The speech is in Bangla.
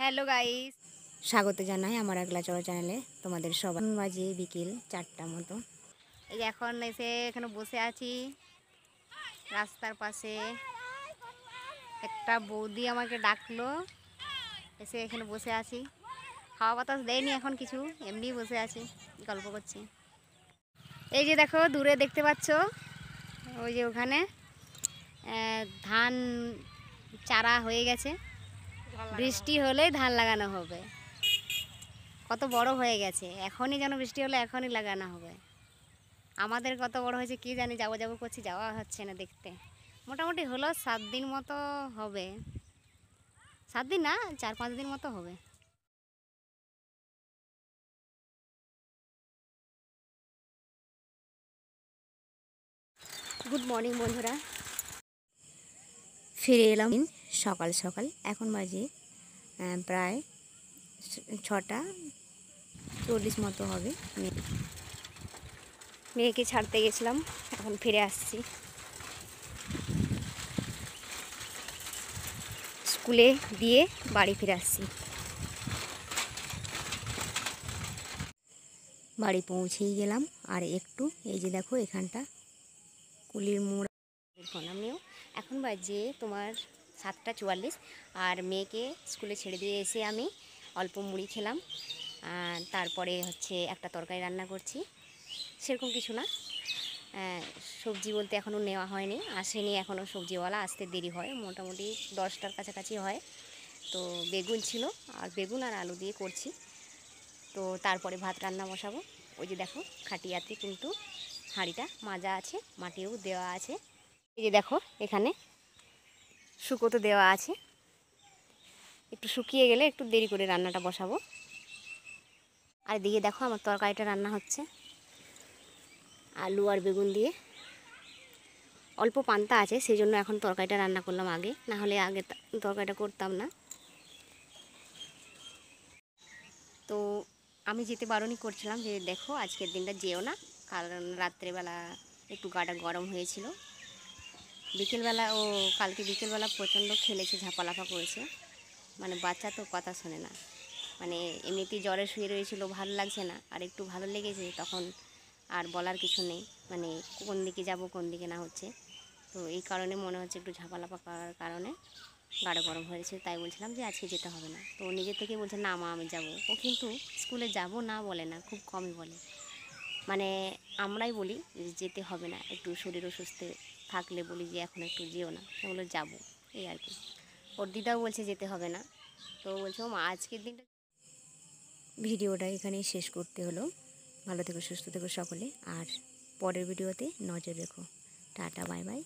হ্যালো গাইস, স্বাগত জানাই আমার একলা চড়া চ্যানেলে। তোমাদের সবাই বাজে বিকেল 4টার মতো। এই যে এখন এসে এখানে বসে আছি রাস্তার পাশে। একটা বৌদি আমাকে ডাকলো, এসে এখানে বসে আছি। হাওয়া বাতাস দেয়নি এখন কিছু, এমনি বসে আছি, গল্প করছি। এই যে দেখো দূরে দেখতে পাচ্ছ, ওই যে ওখানে ধান চারা হয়ে গেছে। বৃষ্টি হলেই ধান লাগানো হবে। কত বড় হয়ে গেছে, এখনই যেন বৃষ্টি হলে এখনই লাগানো হবে। আমাদের কত বড় হয়েছে কি জানি, যাবো যাবো করছি, যাওয়া হচ্ছে না দেখতে। মোটামুটি হলো 7 দিন মতো হবে, 7 দিন না 4-5 দিন মতো হবে। গুড মর্নিং বন্ধুরা, ফিরে এলাম সকাল সকাল। এখন বাজে প্রায় 6:40 মতো হবে। মেয়েকে ছাড়তে গেছিলাম, এখন ফিরে আসছি। স্কুলে দিয়ে বাড়ি ফিরে আসছি। বাড়ি পৌঁছেই গেলাম। আর একটু এই যে দেখো এখানটা কুলির মোড় আমিও। এখন বাজে তোমার 7:44, আর মেয়েকে স্কুলে ছেড়ে দিয়ে এসে আমি অল্প মুড়ি খেলাম। তারপরে হচ্ছে একটা তরকারি রান্না করছি, সেরকম কিছু না। সবজি বলতে এখনও নেওয়া হয়নি, আসেনি এখনও, সবজিওয়ালা আসতে দেরি হয়, মোটামুটি 10টার কাছাকাছি হয়। তো বেগুন ছিল, আর বেগুন আর আলু দিয়ে করছি। তো তারপরে ভাত রান্না বসাবো। ওই যে দেখো খাটিয়াতে কিন্তু হাঁড়িটা মাজা আছে, মাটিও দেওয়া আছে। এই যে দেখো এখানে শুকোতে দেওয়া আছে, একটু শুকিয়ে গেলে একটু দেরি করে রান্নাটা বসাবো। আর এদিকে দেখো আমার তরকারিটা রান্না হচ্ছে, আলু আর বেগুন দিয়ে। অল্প পান্তা আছে, সেই জন্য এখন তরকারিটা রান্না করলাম আগে, না হলে আগে তরকারিটা করতাম না। তো আমি যেতে বারণই করছিলাম যে দেখো আজকের দিনটা যেও না, কারণ রাত্রেবেলা একটু গাটা গরম হয়েছিল। বিকেলবেলা কালকে বিকেলবেলা প্রচণ্ড খেলেছে, ঝাপালাফা করেছে। মানে বাচ্চা তো কথা শোনে না, মানে এমনিতেই জ্বরে শুয়ে রয়েছিল, ভালো লাগছে না, আর একটু ভালো লেগেছে তখন আর বলার কিছু নেই, মানে কোন দিকে যাব কোন দিকে না হচ্ছে। তো এই কারণে মনে হচ্ছে একটু ঝাপালাফা করার কারণে গাঢ় গরম হয়েছে। তাই বলছিলাম যে আজকে যেতে হবে না, তো নিজে থেকে বলছে না মা আমি যাব। ও কিন্তু স্কুলে যাব না বলে না, খুব কমই বলে। মানে আমরাই বলি যে যেতে হবে না, একটু শরীর অসুস্থ থাকলে বলি যে এখন একটু যেও না, সেগুলো যাবো, এই আর কি। ওর দিদাও বলছে যেতে হবে না, তো বলছে ও মা আজকের দিনটা। ভিডিওটা এখানেই শেষ করতে হলো। ভালো থেকো, সুস্থ থেকো সকলে, আর পরের ভিডিওতে নজর রেখো। Tata, bye bye.